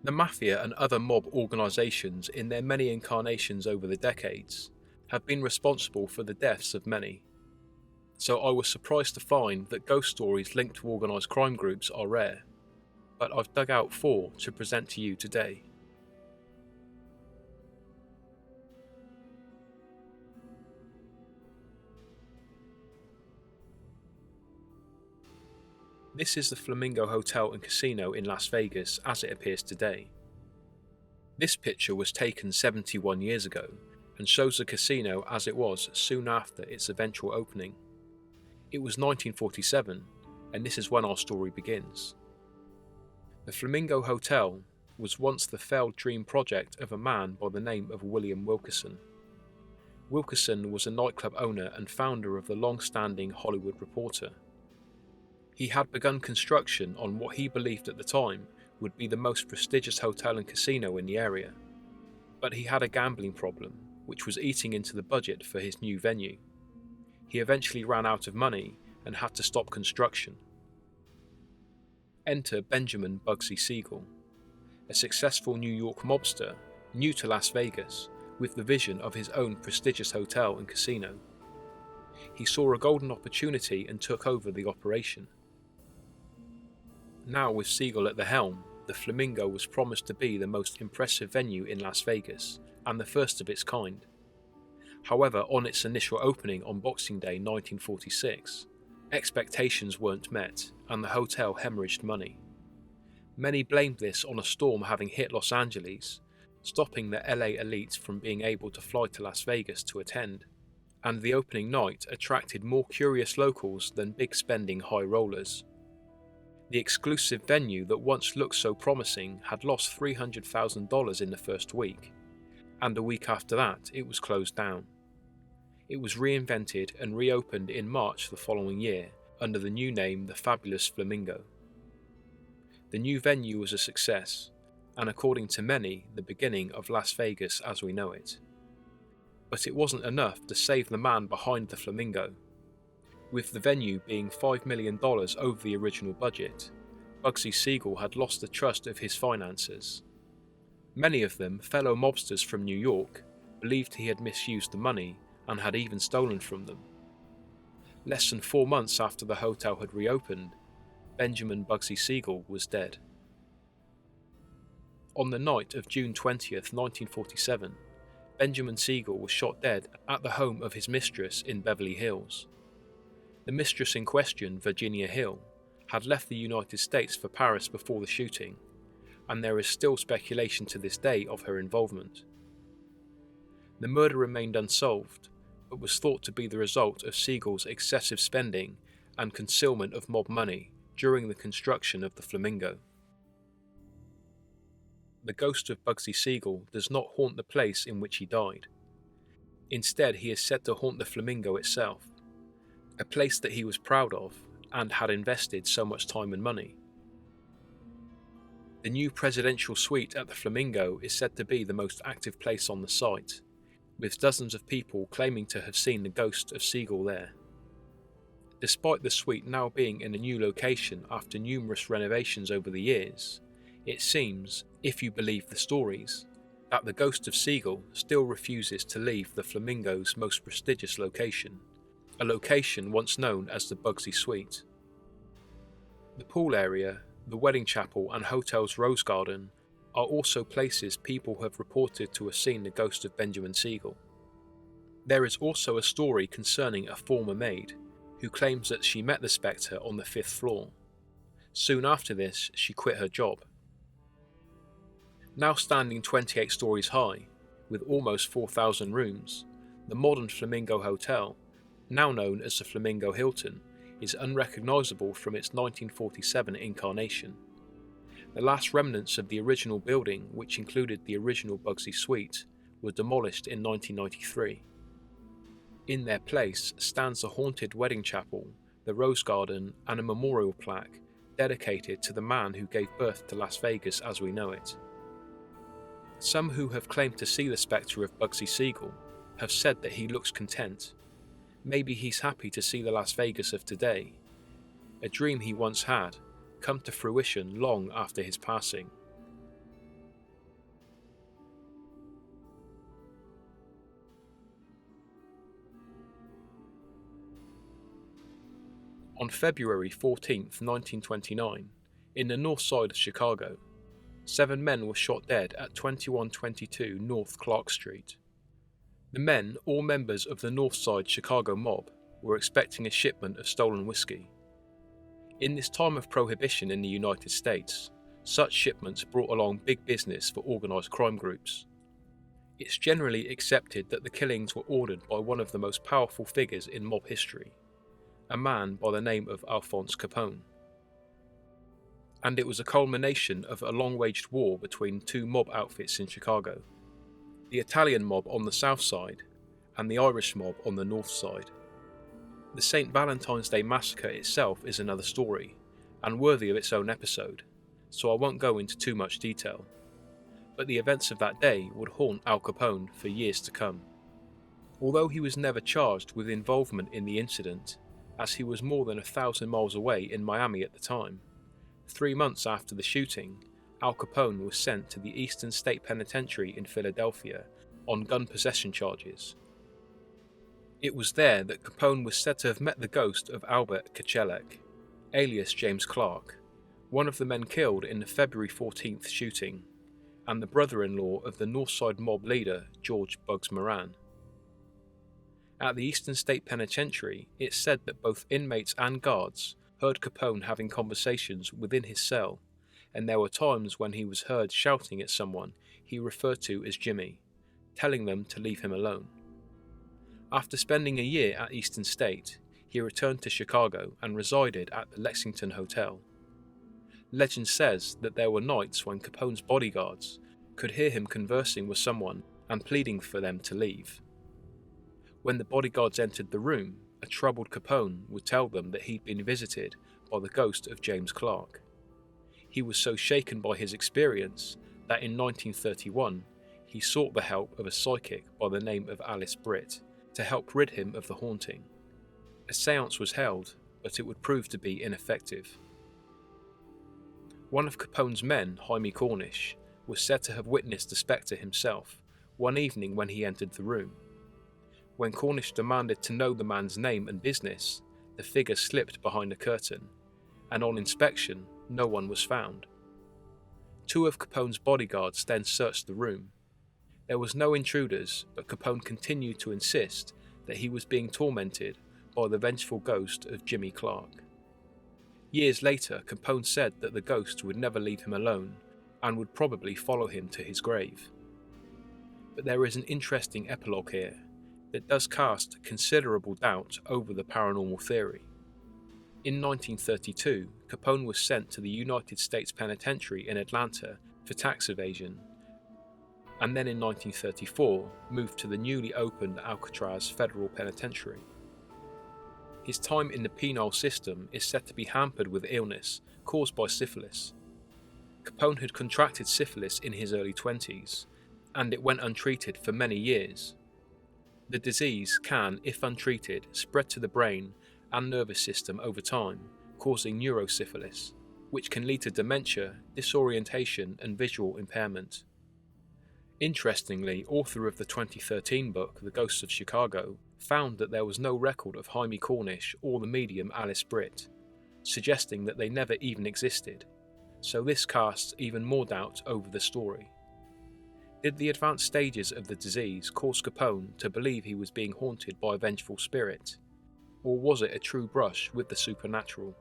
The Mafia and other mob organisations in their many incarnations over the decades have been responsible for the deaths of many. So I was surprised to find that ghost stories linked to organised crime groups are rare, but I've dug out 4 to present to you today. This is the Flamingo Hotel and Casino in Las Vegas as it appears today. This picture was taken 71 years ago and shows the casino as it was soon after its eventual opening. It was 1947, and this is when our story begins. The Flamingo Hotel was once the failed dream project of a man by the name of William Wilkerson. Wilkerson was a nightclub owner and founder of the long-standing Hollywood Reporter. He had begun construction on what he believed at the time would be the most prestigious hotel and casino in the area. But he had a gambling problem, which was eating into the budget for his new venue. He eventually ran out of money and had to stop construction. Enter Benjamin Bugsy Siegel, a successful New York mobster new to Las Vegas with the vision of his own prestigious hotel and casino. He saw a golden opportunity and took over the operation. Now with Siegel at the helm, the Flamingo was promised to be the most impressive venue in Las Vegas and the first of its kind. However, on its initial opening on Boxing Day 1946, expectations weren't met and the hotel hemorrhaged money. Many blamed this on a storm having hit Los Angeles, stopping the LA elite from being able to fly to Las Vegas to attend, and the opening night attracted more curious locals than big spending high rollers. The exclusive venue that once looked so promising had lost $300,000 in the first week, and a week after that it was closed down. It was reinvented and reopened in March the following year under the new name The Fabulous Flamingo. The new venue was a success, and according to many, the beginning of Las Vegas as we know it. But it wasn't enough to save the man behind the Flamingo. With the venue being $5 million over the original budget, Bugsy Siegel had lost the trust of his financiers. Many of them, fellow mobsters from New York, believed he had misused the money and had even stolen from them. Less than 4 months after the hotel had reopened, Benjamin Bugsy Siegel was dead. On the night of June 20th, 1947, Benjamin Siegel was shot dead at the home of his mistress in Beverly Hills. The mistress in question, Virginia Hill, had left the United States for Paris before the shooting, and there is still speculation to this day of her involvement. The murder remained unsolved, but was thought to be the result of Siegel's excessive spending and concealment of mob money during the construction of the Flamingo. The ghost of Bugsy Siegel does not haunt the place in which he died. Instead, he is said to haunt the Flamingo itself, a place that he was proud of and had invested so much time and money. The new presidential suite at the Flamingo is said to be the most active place on the site, with dozens of people claiming to have seen the ghost of Siegel there. Despite the suite now being in a new location after numerous renovations over the years, it seems, if you believe the stories, that the ghost of Siegel still refuses to leave the Flamingo's most prestigious location, a location once known as the Bugsy Suite. The pool area, the wedding chapel and hotel's rose garden are also places people have reported to have seen the ghost of Benjamin Siegel. There is also a story concerning a former maid who claims that she met the spectre on the 5th floor. Soon after this, she quit her job. Now standing 28 stories high, with almost 4,000 rooms, the modern Flamingo Hotel, now known as the Flamingo Hilton, is unrecognisable from its 1947 incarnation. The last remnants of the original building, which included the original Bugsy Suite, were demolished in 1993. In their place stands a haunted wedding chapel, the rose garden and a memorial plaque dedicated to the man who gave birth to Las Vegas as we know it. Some who have claimed to see the spectre of Bugsy Siegel have said that he looks content. Maybe he's happy to see the Las Vegas of today, a dream he once had, come to fruition long after his passing. On February 14, 1929, in the north side of Chicago, 7 men were shot dead at 2122 North Clark Street. The men, all members of the North Side Chicago mob, were expecting a shipment of stolen whiskey. In this time of prohibition in the United States, such shipments brought along big business for organised crime groups. It's generally accepted that the killings were ordered by one of the most powerful figures in mob history, a man by the name of Alphonse Capone. And it was a culmination of a long-waged war between two mob outfits in Chicago, the Italian mob on the south side and the Irish mob on the north side. The St. Valentine's Day massacre itself is another story, and worthy of its own episode, so I won't go into too much detail. But the events of that day would haunt Al Capone for years to come. Although he was never charged with involvement in the incident, as he was more than 1,000 miles away in Miami at the time, 3 months after the shooting, Al Capone was sent to the Eastern State Penitentiary in Philadelphia on gun possession charges. It was there that Capone was said to have met the ghost of Albert Kechelek, alias James Clark, one of the men killed in the February 14th shooting, and the brother-in-law of the Northside mob leader George Bugs Moran. At the Eastern State Penitentiary, it's said that both inmates and guards heard Capone having conversations within his cell, and there were times when he was heard shouting at someone he referred to as Jimmy, telling them to leave him alone. After spending a year at Eastern State, he returned to Chicago and resided at the Lexington Hotel. Legend says that there were nights when Capone's bodyguards could hear him conversing with someone and pleading for them to leave. When the bodyguards entered the room, a troubled Capone would tell them that he'd been visited by the ghost of James Clark. He was so shaken by his experience that in 1931 he sought the help of a psychic by the name of Alice Britt to help rid him of the haunting. A séance was held, but it would prove to be ineffective. One of Capone's men, Jaime Cornish, was said to have witnessed the spectre himself one evening when he entered the room. When Cornish demanded to know the man's name and business, the figure slipped behind a curtain, and on inspection, no one was found. 2 of Capone's bodyguards then searched the room. There was no intruders, but Capone continued to insist that he was being tormented by the vengeful ghost of Jimmy Clark. Years later, Capone said that the ghost would never leave him alone and would probably follow him to his grave. But there is an interesting epilogue here that does cast considerable doubt over the paranormal theory. In 1932, Capone was sent to the United States Penitentiary in Atlanta for tax evasion, and then in 1934 moved to the newly opened Alcatraz Federal Penitentiary. His time in the penal system is said to be hampered with illness caused by syphilis. Capone had contracted syphilis in his early 20s, and it went untreated for many years. The disease can, if untreated, spread to the brain and nervous system over time, causing neurosyphilis, which can lead to dementia, disorientation, and visual impairment. Interestingly, author of the 2013 book The Ghosts of Chicago found that there was no record of Jaime Cornish or the medium Alice Britt, suggesting that they never even existed, so this casts even more doubt over the story. Did the advanced stages of the disease cause Capone to believe he was being haunted by a vengeful spirit, or was it a true brush with the supernatural?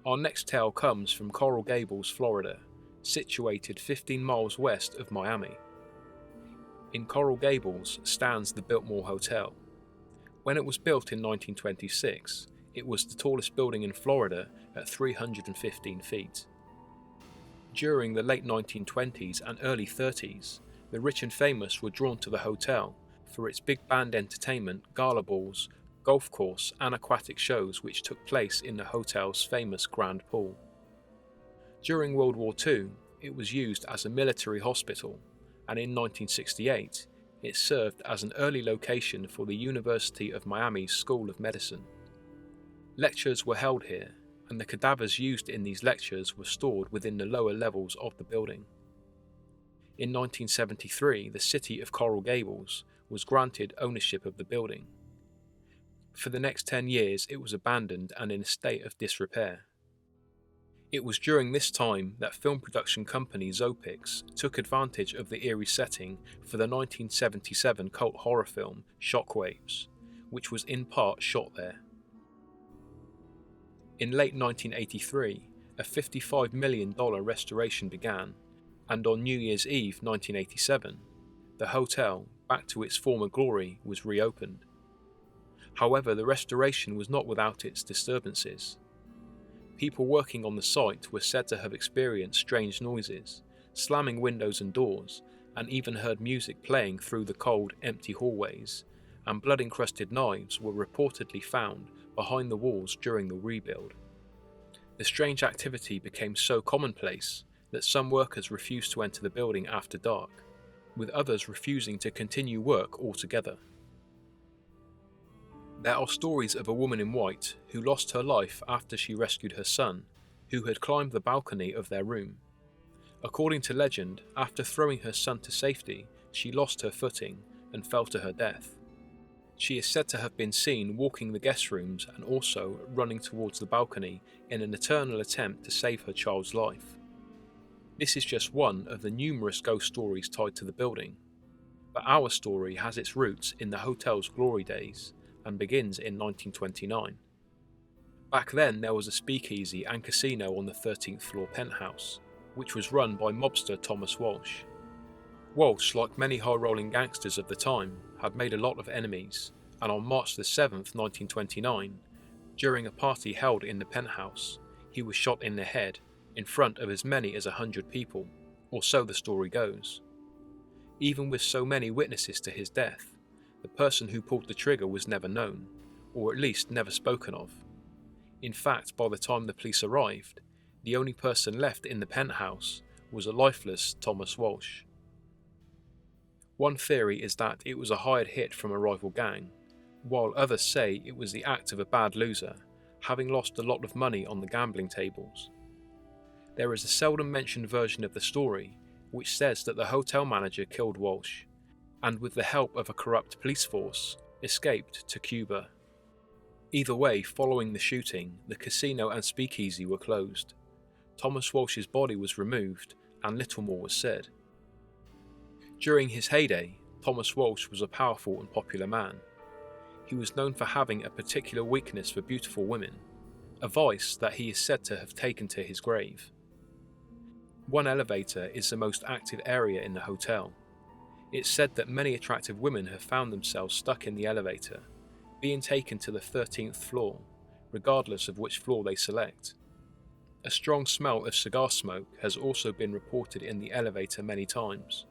Our next tale comes from Coral Gables, Florida, situated 15 miles west of Miami. In Coral Gables stands the Biltmore Hotel. When it was built in 1926, it was the tallest building in Florida at 315 feet. During the late 1920s and early 30s, the rich and famous were drawn to the hotel for its big band entertainment, gala balls, golf course and aquatic shows which took place in the hotel's famous Grand Pool. During World War II, it was used as a military hospital, and in 1968, it served as an early location for the University of Miami's School of Medicine. Lectures were held here, and the cadavers used in these lectures were stored within the lower levels of the building. In 1973, the city of Coral Gables was granted ownership of the building. For the next 10 years, it was abandoned and in a state of disrepair. It was during this time that film production company Zopix took advantage of the eerie setting for the 1977 cult horror film Shockwaves, which was in part shot there. In late 1983, a $55 million restoration began, and on New Year's Eve 1987, the hotel, back to its former glory, was reopened. However, the restoration was not without its disturbances. People working on the site were said to have experienced strange noises, slamming windows and doors, and even heard music playing through the cold, empty hallways, and blood-encrusted knives were reportedly found behind the walls during the rebuild. The strange activity became so commonplace that some workers refused to enter the building after dark, with others refusing to continue work altogether. There are stories of a woman in white who lost her life after she rescued her son, who had climbed the balcony of their room. According to legend, after throwing her son to safety, she lost her footing and fell to her death. She is said to have been seen walking the guest rooms and also running towards the balcony in an eternal attempt to save her child's life. This is just one of the numerous ghost stories tied to the building, but our story has its roots in the hotel's glory days and begins in 1929. Back then there was a speakeasy and casino on the 13th floor penthouse, which was run by mobster Thomas Walsh. Walsh, like many high-rolling gangsters of the time, had made a lot of enemies, and on March the 7th, 1929, during a party held in the penthouse, he was shot in the head in front of as many as 100 people, or so the story goes. Even with so many witnesses to his death, the person who pulled the trigger was never known, or at least never spoken of. In fact, by the time the police arrived, the only person left in the penthouse was a lifeless Thomas Walsh. One theory is that it was a hired hit from a rival gang, while others say it was the act of a bad loser, having lost a lot of money on the gambling tables. There is a seldom mentioned version of the story, which says that the hotel manager killed Walsh, and with the help of a corrupt police force, escaped to Cuba. Either way, following the shooting, the casino and speakeasy were closed. Thomas Walsh's body was removed, and little more was said. During his heyday, Thomas Walsh was a powerful and popular man. He was known for having a particular weakness for beautiful women, a vice that he is said to have taken to his grave. One elevator is the most active area in the hotel. It's said that many attractive women have found themselves stuck in the elevator, being taken to the 13th floor, regardless of which floor they select. A strong smell of cigar smoke has also been reported in the elevator many times.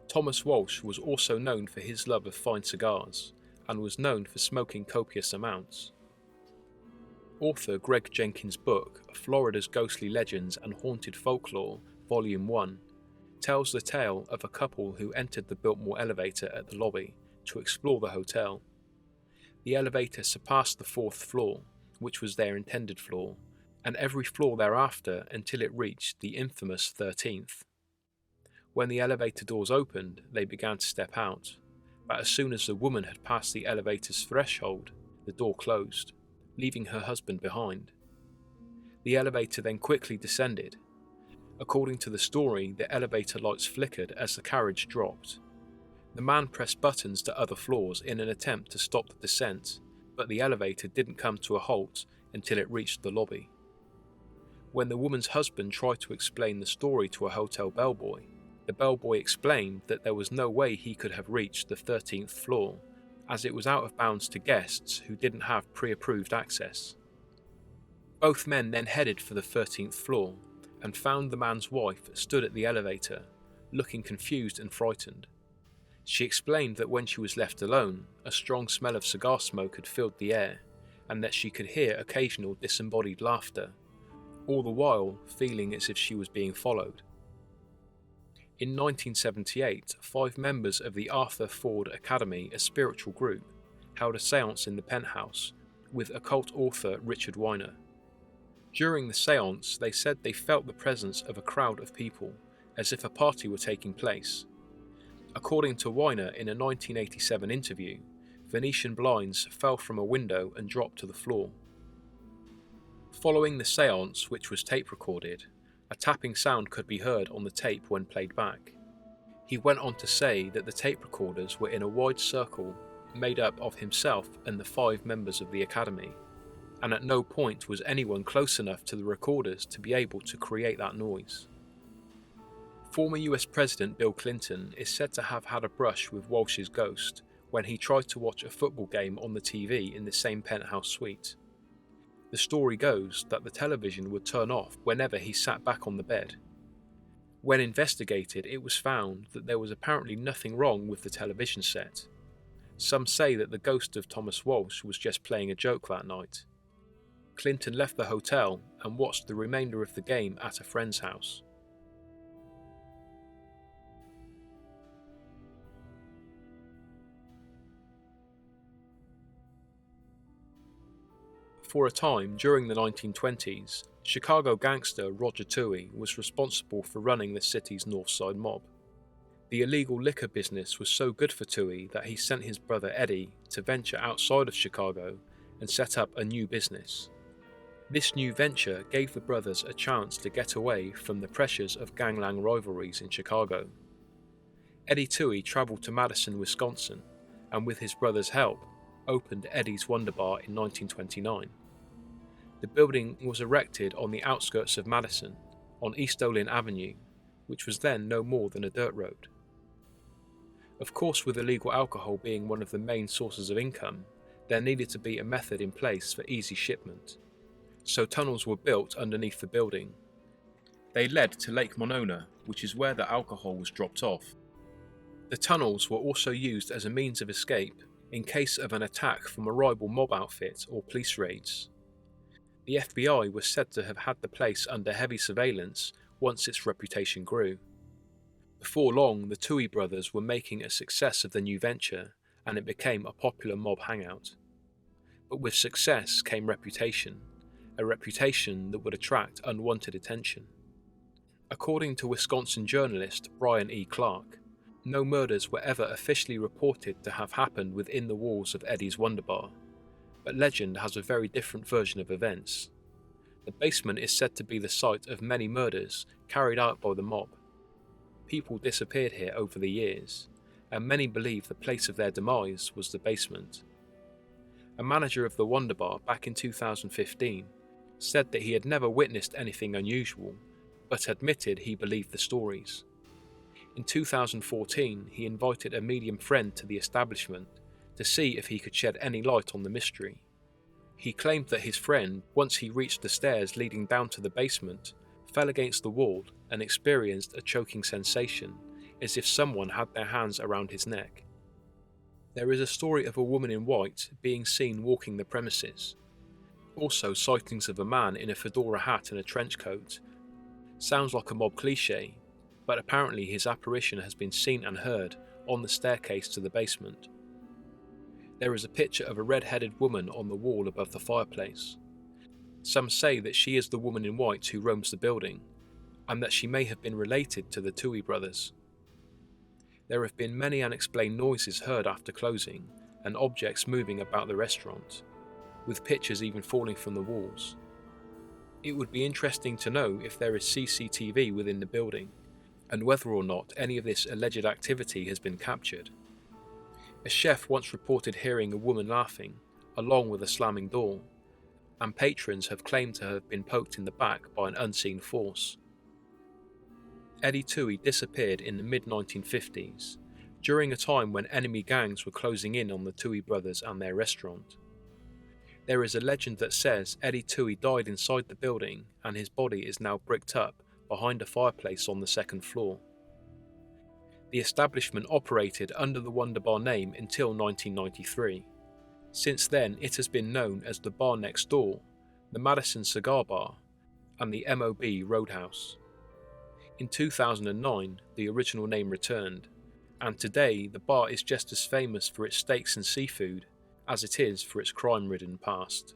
Thomas Walsh was also known for his love of fine cigars, and was known for smoking copious amounts. Author Greg Jenkins' book, Florida's Ghostly Legends and Haunted Folklore, Volume 1, tells the tale of a couple who entered the Biltmore elevator at the lobby to explore the hotel. The elevator surpassed the 4th floor, which was their intended floor, and every floor thereafter until it reached the infamous 13th. When the elevator doors opened, they began to step out, but as soon as the woman had passed the elevator's threshold, the door closed, leaving her husband behind. The elevator then quickly descended. According to the story, the elevator lights flickered as the carriage dropped. The man pressed buttons to other floors in an attempt to stop the descent, but the elevator didn't come to a halt until it reached the lobby. When the woman's husband tried to explain the story to a hotel bellboy, the bellboy explained that there was no way he could have reached the 13th floor, as it was out of bounds to guests who didn't have pre-approved access. Both men then headed for the 13th floor, and found the man's wife stood at the elevator, looking confused and frightened. She explained that when she was left alone, a strong smell of cigar smoke had filled the air, and that she could hear occasional disembodied laughter, all the while feeling as if she was being followed. In 1978, 5 members of the Arthur Ford Academy, a spiritual group, held a séance in the penthouse with occult author Richard Weiner. During the séance, they said they felt the presence of a crowd of people, as if a party were taking place. According to Weiner in a 1987 interview, Venetian blinds fell from a window and dropped to the floor. Following the séance, which was tape recorded, a tapping sound could be heard on the tape when played back. He went on to say that the tape recorders were in a wide circle made up of himself and the 5 members of the Academy, and at no point was anyone close enough to the recorders to be able to create that noise. Former US President Bill Clinton is said to have had a brush with Walsh's ghost when he tried to watch a football game on the TV in the same penthouse suite. The story goes that the television would turn off whenever he sat back on the bed. When investigated, it was found that there was apparently nothing wrong with the television set. Some say that the ghost of Thomas Walsh was just playing a joke that night. Clinton left the hotel and watched the remainder of the game at a friend's house. For a time during the 1920s, Chicago gangster Roger Toohey was responsible for running the city's North Side mob. The illegal liquor business was so good for Toohey that he sent his brother Eddie to venture outside of Chicago and set up a new business. This new venture gave the brothers a chance to get away from the pressures of gangland rivalries in Chicago. Eddie Toohey travelled to Madison, Wisconsin, and with his brother's help, opened Eddie's Wonder Bar in 1929. The building was erected on the outskirts of Madison, on East Olin Avenue, which was then no more than a dirt road. Of course, with illegal alcohol being one of the main sources of income, there needed to be a method in place for easy shipment. So tunnels were built underneath the building. They led to Lake Monona, which is where the alcohol was dropped off. The tunnels were also used as a means of escape in case of an attack from a rival mob outfit or police raids. The FBI was said to have had the place under heavy surveillance once its reputation grew. Before long, the Toohey brothers were making a success of the new venture, and it became a popular mob hangout. But with success came reputation, a reputation that would attract unwanted attention. According to Wisconsin journalist Brian E. Clark, no murders were ever officially reported to have happened within the walls of Eddie's Wonder Bar, but legend has a very different version of events. The basement is said to be the site of many murders carried out by the mob. People disappeared here over the years, and many believe the place of their demise was the basement. A manager of the Wonder Bar back in 2015 said that he had never witnessed anything unusual, but admitted he believed the stories. In 2014, he invited a medium friend to the establishment to see if he could shed any light on the mystery. He claimed that his friend, once he reached the stairs leading down to the basement, fell against the wall and experienced a choking sensation, as if someone had their hands around his neck. There is a story of a woman in white being seen walking the premises. Also sightings of a man in a fedora hat and a trench coat. Sounds like a mob cliché, but apparently his apparition has been seen and heard on the staircase to the basement. There is a picture of a red-headed woman on the wall above the fireplace. Some say that she is the woman in white who roams the building, and that she may have been related to the Toohey brothers. There have been many unexplained noises heard after closing, and objects moving about the restaurant, with pictures even falling from the walls. It would be interesting to know if there is CCTV within the building, and whether or not any of this alleged activity has been captured. A chef once reported hearing a woman laughing, along with a slamming door, and patrons have claimed to have been poked in the back by an unseen force. Eddie Toohey disappeared in the mid-1950s, during a time when enemy gangs were closing in on the Toohey brothers and their restaurant. There is a legend that says Eddie Toohey died inside the building and his body is now bricked up behind a fireplace on the second floor. The establishment operated under the Wonder Bar name until 1993. Since then, it has been known as the Bar Next Door, the Madison Cigar Bar, and the MOB Roadhouse. In 2009, the original name returned, and today the bar is just as famous for its steaks and seafood as it is for its crime-ridden past.